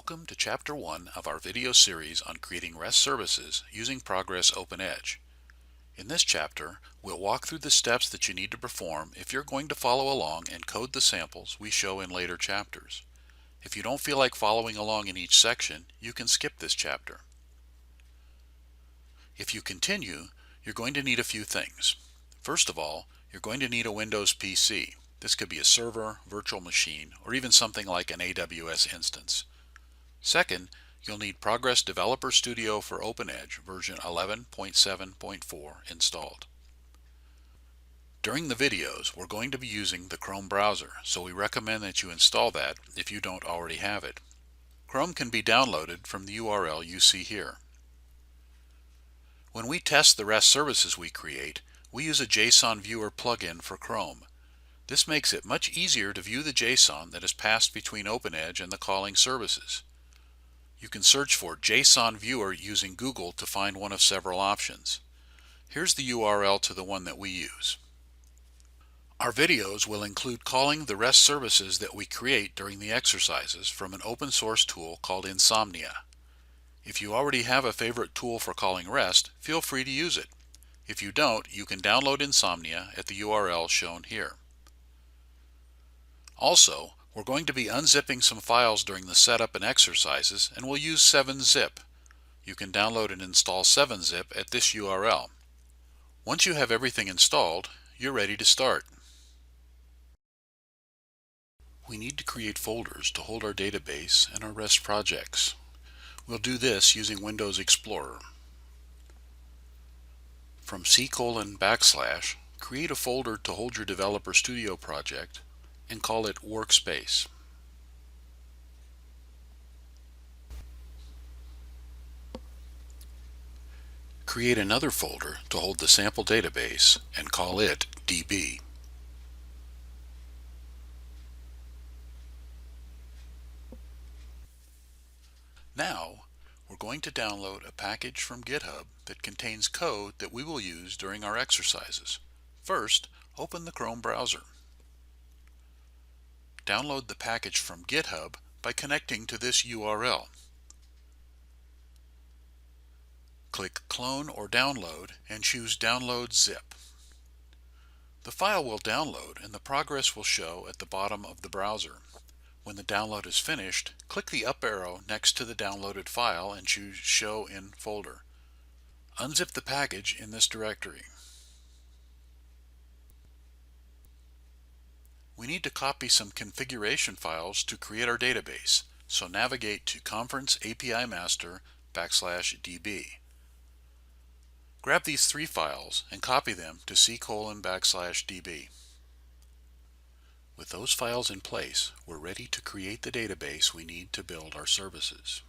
Welcome to Chapter 1 of our video series on creating REST services using Progress OpenEdge. In this chapter, we'll walk through the steps that you need to perform if you're going to follow along and code the samples we show in later chapters. If you don't feel like following along in each section, you can skip this chapter. If you continue, you're going to need a few things. First of all, you're going to need a Windows PC. This could be a server, virtual machine, or even something like an AWS instance. Second, you'll need Progress Developer Studio for OpenEdge version 11.7.4 installed. During the videos, we're going to be using the Chrome browser, so we recommend that you install that if you don't already have it. Chrome can be downloaded from the URL you see here. When we test the REST services we create, we use a JSON viewer plugin for Chrome. This makes it much easier to view the JSON that is passed between OpenEdge and the calling services. You can search for JSON Viewer using Google to find one of several options. Here's the URL to the one that we use. Our videos will include calling the REST services that we create during the exercises from an open source tool called Insomnia. If you already have a favorite tool for calling REST, feel free to use it. If you don't, you can download Insomnia at the URL shown here. Also, we're going to be unzipping some files during the setup and exercises, and we'll use 7-zip. You can download and install 7-zip at this URL. Once you have everything installed, you're ready to start. We need to create folders to hold our database and our REST projects. We'll do this using Windows Explorer. From C:// create a folder to hold your Developer Studio project and call it Workspace. Create another folder to hold the sample database and call it DB. Now, we're going to download a package from GitHub that contains code that we will use during our exercises. First, open the Chrome browser. Download the package from GitHub by connecting to this URL. Click Clone or Download and choose Download Zip. The file will download and the progress will show at the bottom of the browser. When the download is finished, click the up arrow next to the downloaded file and choose Show in Folder. Unzip the package in this directory. We need to copy some configuration files to create our database, so navigate to Conference API Master \db. Grab these three files and copy them to C:/\db. With those files in place, we're ready to create the database we need to build our services.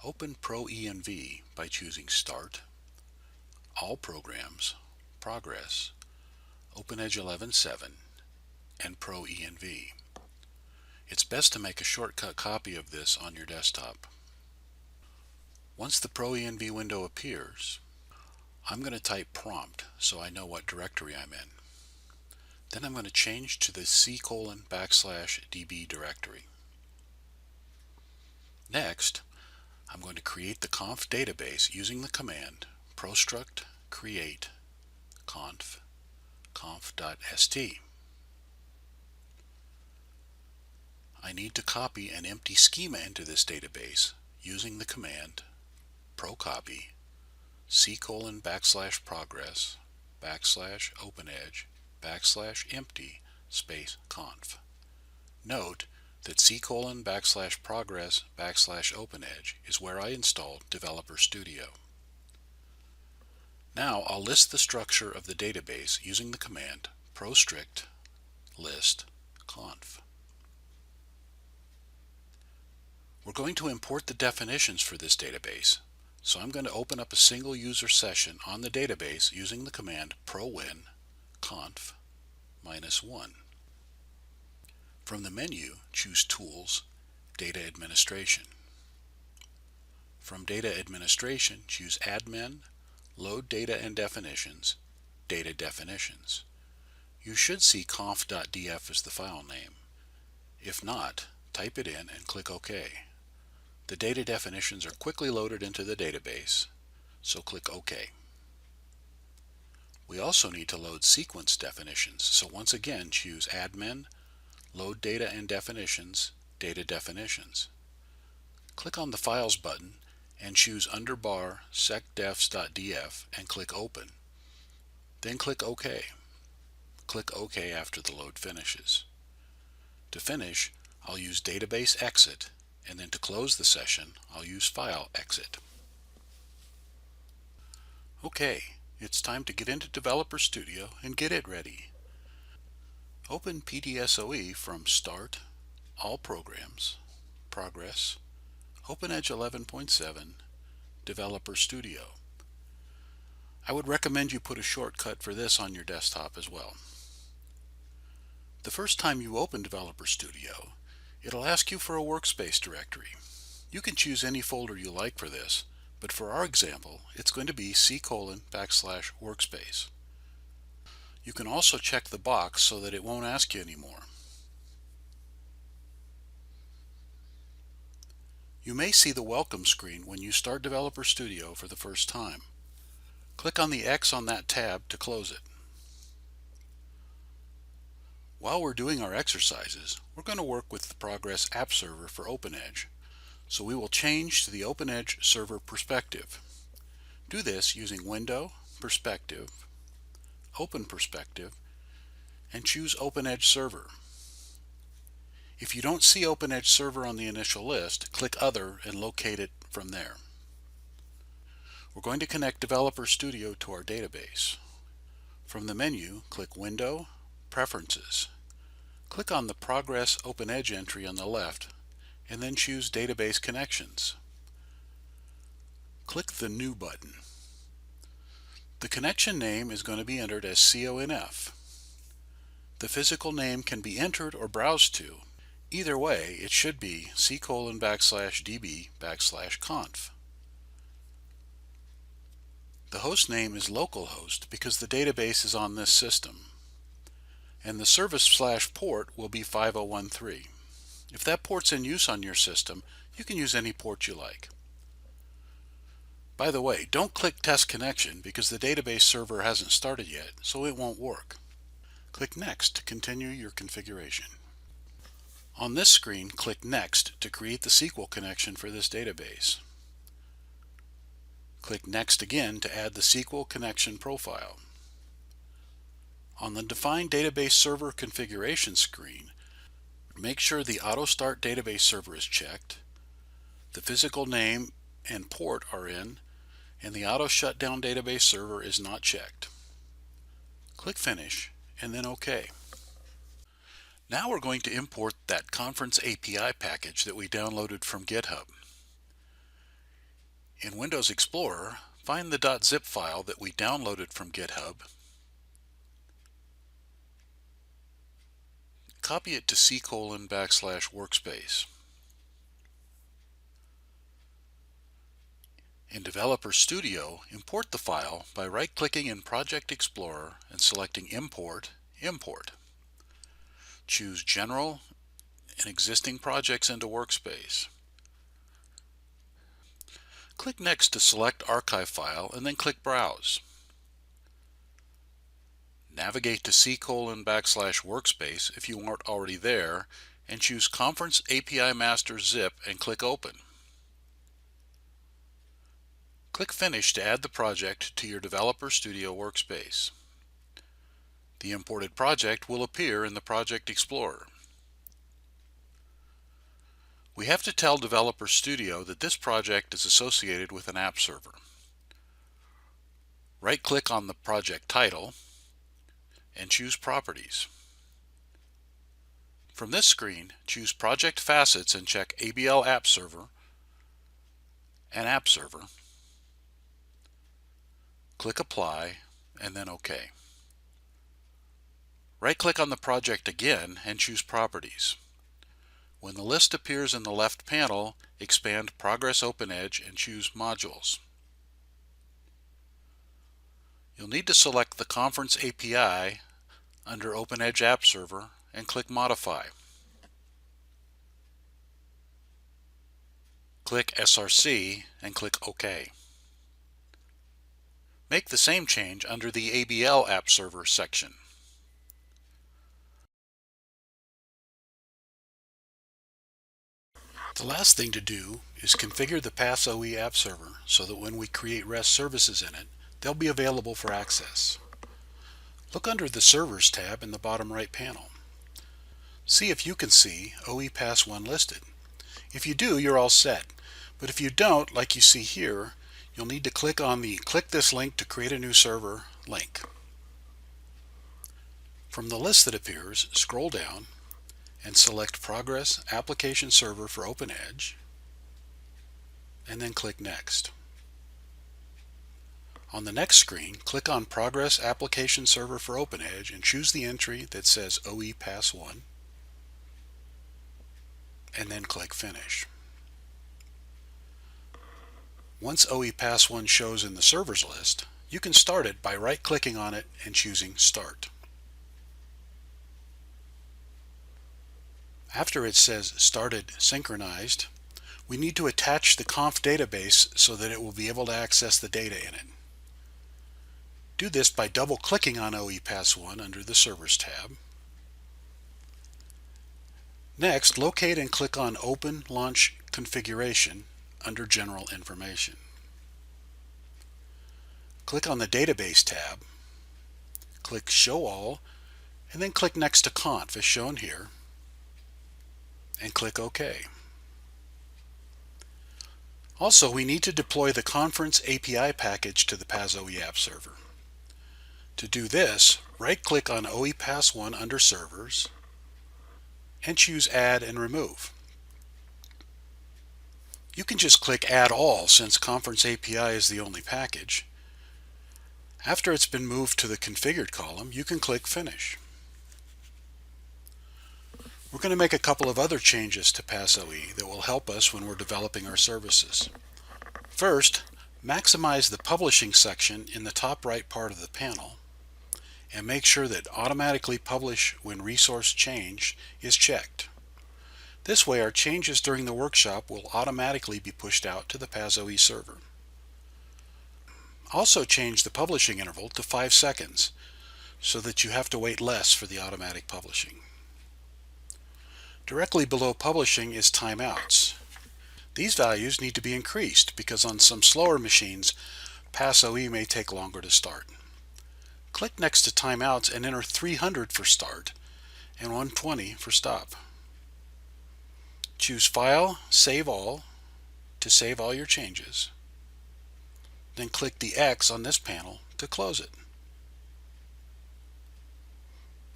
Open ProEnv by choosing Start, All Programs, Progress, OpenEdge 11.7, and ProEnv. It's best to make a shortcut copy of this on your desktop. Once the ProEnv window appears, I'm going to type prompt so I know what directory I'm in. Then I'm going to change to the C:/\db directory. Next, I'm going to create the conf database using the command prostruct create conf.st. I need to copy an empty schema into this database using the command procopy C:/progress \openedge \empty conf. Note that C:/progress \openedge is where I installed Developer Studio. Now I'll list the structure of the database using the command prostrict list conf. We're going to import the definitions for this database, so I'm going to open up a single user session on the database using the command prowin conf -1. From the menu, choose Tools, Data Administration. From Data Administration, choose Admin, Load Data and Definitions, Data Definitions. You should see conf.df as the file name. If not, type it in, and click OK. The data definitions are quickly loaded into the database, so click OK. We also need to load sequence definitions, so once again choose Admin, Load Data and Definitions, Data Definitions. Click on the Files button and choose underbar secdefs.df and click Open. Then click OK. Click OK after the load finishes. To finish, I'll use Database Exit, and then to close the session, I'll use File Exit. Okay, it's time to get into Developer Studio and get it ready. Open PDSOE from Start, All Programs, Progress, OpenEdge 11.7, Developer Studio. I would recommend you put a shortcut for this on your desktop as well. The first time you open Developer Studio, it'll ask you for a workspace directory. You can choose any folder you like for this, but for our example, it's going to be C:\workspace. You can also check the box so that it won't ask you anymore. You may see the welcome screen when you start Developer Studio for the first time. Click on the X on that tab to close it. While we're doing our exercises, we're going to work with the Progress App Server for OpenEdge, so we will change to the OpenEdge Server perspective. Do this using Window, Perspective, Open Perspective, and choose OpenEdge Server. If you don't see OpenEdge Server on the initial list, click Other and locate it from there. We're going to connect Developer Studio to our database. From the menu, click Window, Preferences. Click on the Progress OpenEdge entry on the left, and then choose Database Connections. Click the New button. The connection name is going to be entered as CONF. The physical name can be entered or browsed to. Either way, it should be C:\db\conf. The host name is localhost because the database is on this system, and the service/port will be 5013. If that port's in use on your system, you can use any port you like. By the way, don't click Test Connection because the database server hasn't started yet, so it won't work. Click Next to continue your configuration. On this screen, click Next to create the SQL connection for this database. Click Next again to add the SQL connection profile. On the Define Database Server configuration screen, make sure the Auto Start Database Server is checked, the physical name and port are in, and the Auto Shutdown Database Server is not checked. Click Finish and then OK. Now we're going to import that Conference API package that we downloaded from GitHub. In Windows Explorer, find the .zip file that we downloaded from GitHub, copy it to C:\workspace. In Developer Studio, import the file by right-clicking in Project Explorer and selecting Import, Import. Choose General and Existing Projects into Workspace. Click Next to select Archive File and then click Browse. Navigate to C:\workspace if you aren't already there and choose Conference API Master Zip and click Open. Click Finish to add the project to your Developer Studio workspace. The imported project will appear in the Project Explorer. We have to tell Developer Studio that this project is associated with an app server. Right-click on the project title and choose Properties. From this screen, choose Project Facets and check ABL App Server and App Server. Click Apply and then OK. Right-click on the project again and choose Properties. When the list appears in the left panel, expand Progress OpenEdge and choose Modules. You'll need to select the Conference API under OpenEdge App Server and click Modify. Click SRC and click OK. Make the same change under the ABL App Server section. The last thing to do is configure the PassOE App Server so that when we create REST services in it, they'll be available for access. Look under the Servers tab in the bottom right panel. See if you can see OE Pass 1 listed. If you do, you're all set. But if you don't, like you see here, you'll need to click on the Click this link to create a new server link. From the list that appears, scroll down and select Progress Application Server for OpenEdge, and then click Next. On the next screen, click on Progress Application Server for OpenEdge and choose the entry that says OE Pass 1, and then click Finish. Once OE Pass 1 shows in the servers list, you can start it by right-clicking on it and choosing Start. After it says Started Synchronized, we need to attach the conf database so that it will be able to access the data in it. Do this by double-clicking on OE Pass 1 under the Servers tab. Next, locate and click on Open Launch Configuration under General Information. Click on the Database tab, click Show All, and then click next to Conf as shown here, and click OK. Also, we need to deploy the Conference API package to the PassOE App Server. To do this, right-click on OE Pass 1 under Servers and choose Add and Remove. You can just click Add All since Conference API is the only package. After it's been moved to the Configured column, you can click Finish. We're going to make a couple of other changes to PassOE that will help us when we're developing our services. First, maximize the Publishing section in the top right part of the panel, and make sure that Automatically Publish when Resource Changed is checked. This way, our changes during the workshop will automatically be pushed out to the PassOE server. Also change the publishing interval to 5 seconds so that you have to wait less for the automatic publishing. Directly below publishing is timeouts. These values need to be increased because on some slower machines, PassOE may take longer to start. Click next to timeouts and enter 300 for start and 120 for stop. Choose File, Save All to save all your changes. Then click the X on this panel to close it.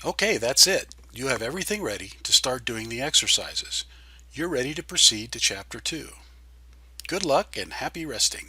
Okay, that's it. You have everything ready to start doing the exercises. You're ready to proceed to Chapter 2. Good luck and happy resting.